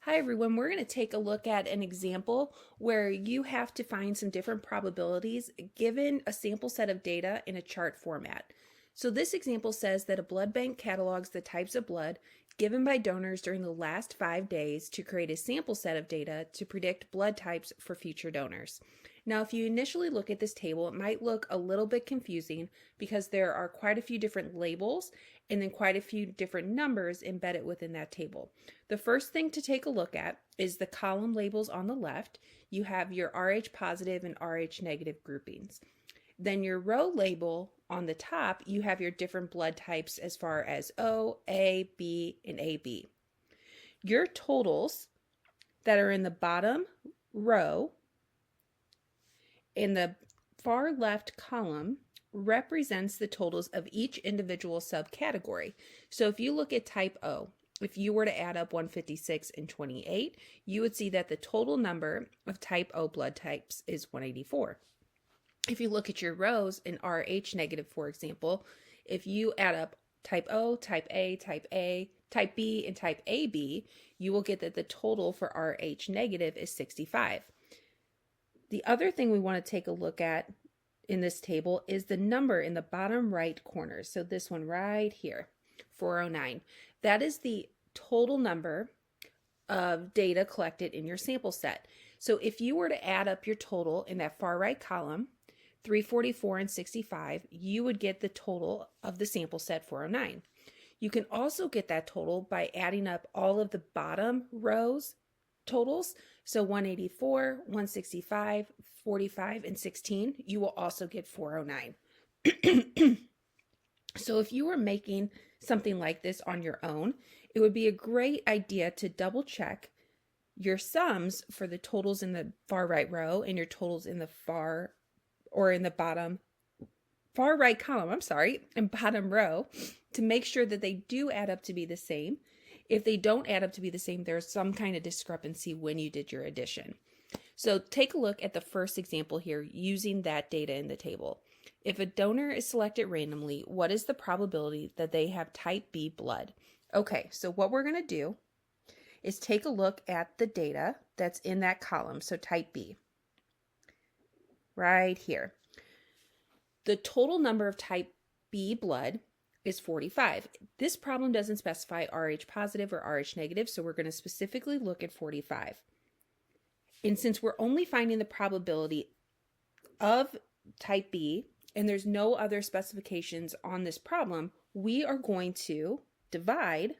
Hi everyone, we're going to take a look at an example where you have to find some different probabilities given a sample set of data in a chart format. So this example says that a blood bank catalogs the types of blood given by donors during the last 5 days to create a sample set of data to predict blood types for future donors. Now, if you initially look at this table, it might look a little bit confusing because there are quite a few different labels and then quite a few different numbers embedded within that table. The first thing to take a look at is the column labels on the left. You have your Rh positive and Rh negative groupings. Then your row label on the top, you have your different blood types as far as O, A, B, and AB. Your totals that are in the bottom row in the far left column represents the totals of each individual subcategory. So if you look at type O, if you were to add up 156 and 28, you would see that the total number of type O blood types is 184. If you look at your rows in Rh negative, for example, if you add up type O, type A, type B, and type AB, you will get that the total for Rh negative is 65. The other thing we want to take a look at in this table is the number in the bottom right corner. So this one right here, 409. That is the total number of data collected in your sample set. So if you were to add up your total in that far right column, 344 and 65, you would get the total of the sample set 409. You can also get that total by adding up all of the bottom rows totals. So 184, 165, 45, and 16, you will also get 409. So if you were making something like this on your own, it would be a great idea to double check your sums for the totals in the far right row and your totals in the far right column, and bottom row to make sure that they do add up to be the same. If they don't add up to be the same, there's some kind of discrepancy when you did your addition. So take a look at the first example here using that data in the table. If a donor is selected randomly, what is the probability that they have type B blood? Okay, so what we're going to do is take a look at the data that's in that column, so type B, right here. The total number of type B blood is 45. This problem doesn't specify Rh positive or Rh negative, so we're going to specifically look at 45. And since we're only finding the probability of type B, and there's no other specifications on this problem, we are going to divide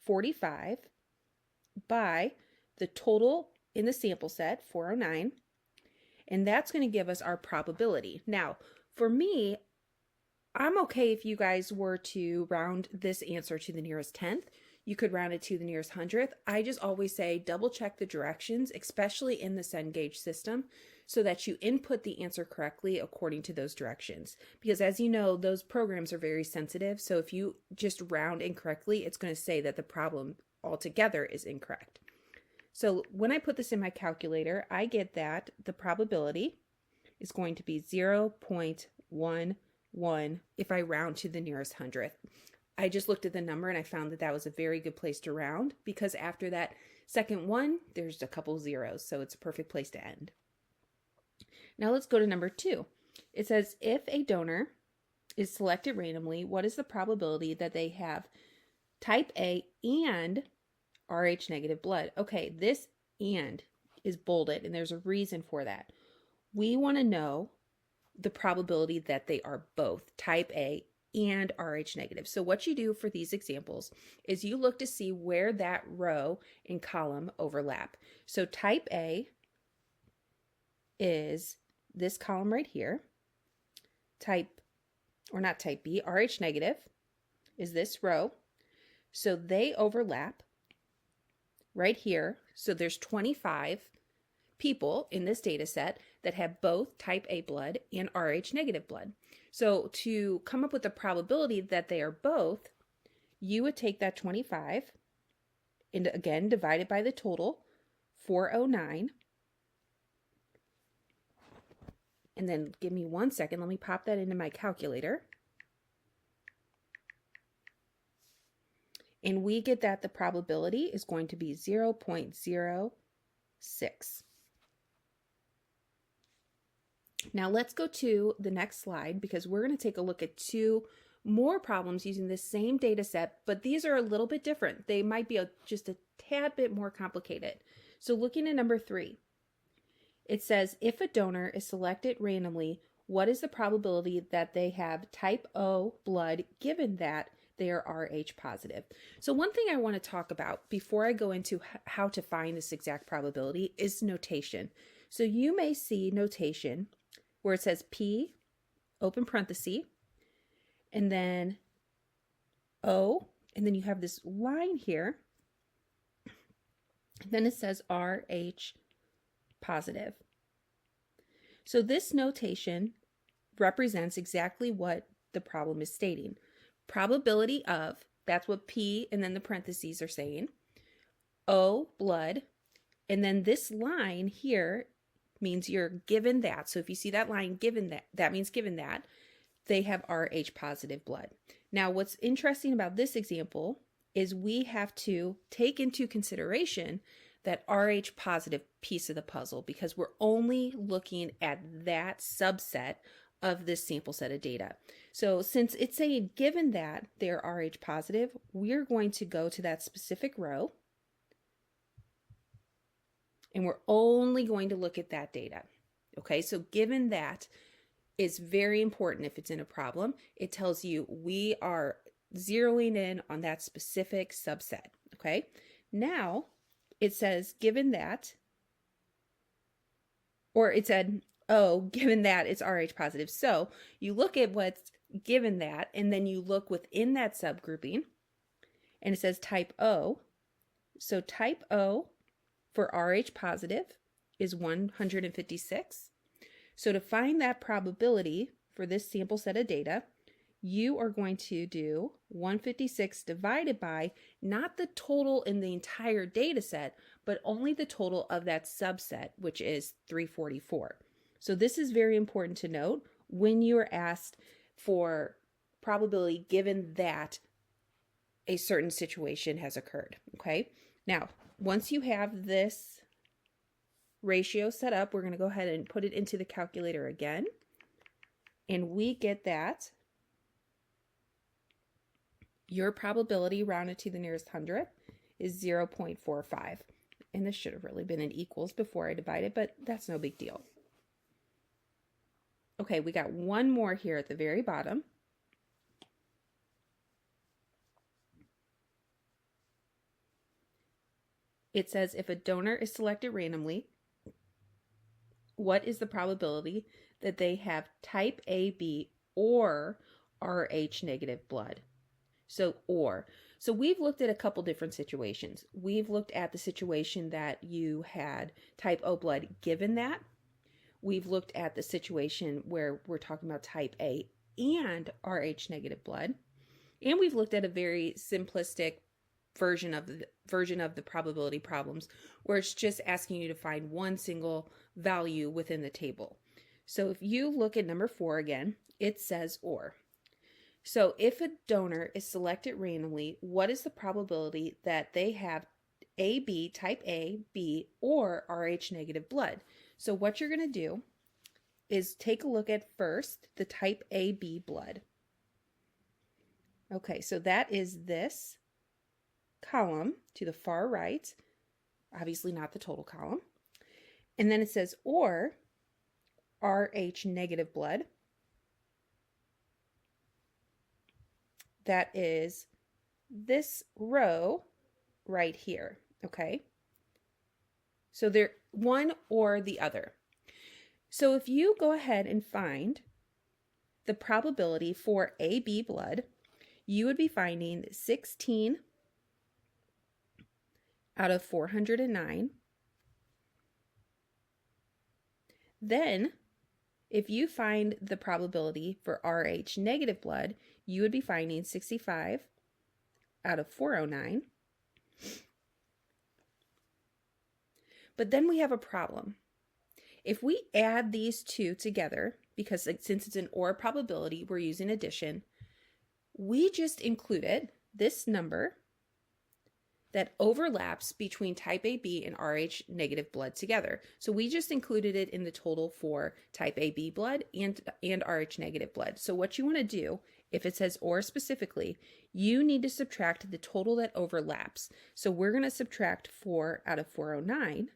45 by the total in the sample set, 409, and that's going to give us our probability. Now, for me, I'm okay if you guys were to round this answer to the nearest 10th. You could round it to the nearest 100th. I just always say double check the directions, especially in the Cengage system, so that you input the answer correctly according to those directions. Because as you know, those programs are very sensitive. So if you just round incorrectly, it's going to say that the problem altogether is incorrect. So when I put this in my calculator, I get that the probability is going to be 0.11 if I round to the nearest 100th. I just looked at the number and I found that that was a very good place to round because after that second one, there's a couple zeros, so it's a perfect place to end. Now let's go to number 2. It says if a donor is selected randomly, what is the probability that they have type A and Rh negative blood? Okay, this and is bolded and there's a reason for that. We want to know the probability that they are both type A and Rh negative. So what you do for these examples is you look to see where that row and column overlap. So type A is this column right here. Type B, Rh negative is this row. So they overlap right here. So there's 25 people in this data set that have both type A blood and Rh negative blood. So to come up with the probability that they are both, you would take that 25 and again divide it by the total, 409. And then give me 1 second, let me pop that into my calculator. And we get that the probability is going to be 0.06. Now let's go to the next slide because we're going to take a look at two more problems using the same data set, but these are a little bit different. They might be just a tad bit more complicated. So looking at number 3, it says if a donor is selected randomly, what is the probability that they have type O blood given that they are Rh positive? So one thing I want to talk about before I go into how to find this exact probability is notation. So you may see notation where it says P, open parenthesis, and then O, and then you have this line here. Then it says Rh positive. So this notation represents exactly what the problem is stating. Probability of, that's what P and then the parentheses are saying, O, blood, and then this line here means you're given that. So if you see that line given that, that means given that they have Rh positive blood. Now what's interesting about this example is we have to take into consideration that Rh positive piece of the puzzle because we're only looking at that subset of this sample set of data. So since it's saying given that they're Rh positive, we're going to go to that specific row and we're only going to look at that data. Okay, so given that is very important if it's in a problem. It tells you we are zeroing in on that specific subset. Okay, now it says given that, or it said, oh, given that it's Rh positive. So you look at what's given that, and then you look within that subgrouping, and it says type O. So type O for Rh positive is 156. So to find that probability for this sample set of data, you are going to do 156 divided by not the total in the entire data set, but only the total of that subset, which is 344. So this is very important to note when you are asked for probability given that a certain situation has occurred. Okay, now once you have this ratio set up, we're going to go ahead and put it into the calculator again, and we get that your probability rounded to the nearest hundredth is 0.45. And this should have really been in equals before I divided, but that's no big deal. Okay, we got one more here at the very bottom. It says if a donor is selected randomly, what is the probability that they have type AB or Rh negative blood? So we've looked at a couple different situations. We've looked at the situation that you had type O blood given that. We've looked at the situation where we're talking about type A and Rh negative blood. And we've looked at a very simplistic version of the probability problems where it's just asking you to find one single value within the table. So if you look at number 4 again, it says or. So if a donor is selected randomly, what is the probability that they have AB, type A, B, or Rh negative blood? So what you're going to do is take a look at first the type AB blood. Okay, so that is this column to the far right, obviously not the total column. And then it says or Rh negative blood. That is this row right here, okay? So they're one or the other. So if you go ahead and find the probability for AB blood, you would be finding 16 out of 409. Then, if you find the probability for Rh negative blood, you would be finding 65 out of 409. But then we have a problem. If we add these two together, because since it's an OR probability, we're using addition, we just included this number that overlaps between type AB and Rh negative blood together. So we just included it in the total for type AB blood and Rh negative blood. So what you want to do, if it says or specifically, you need to subtract the total that overlaps. So we're going to subtract 4 out of 409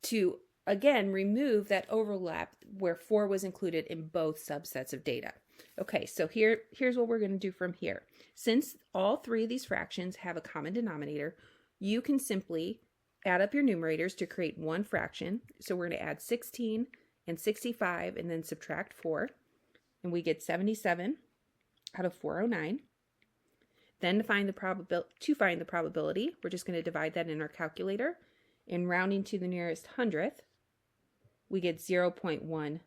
to, again, remove that overlap where 4 was included in both subsets of data. Okay, so here's what we're going to do from here. Since all three of these fractions have a common denominator, you can simply add up your numerators to create one fraction. So we're going to add 16 and 65 and then subtract 4, and we get 77 out of 409. Then to find the probability, we're just going to divide that in our calculator, and rounding to the nearest hundredth, we get 0.19.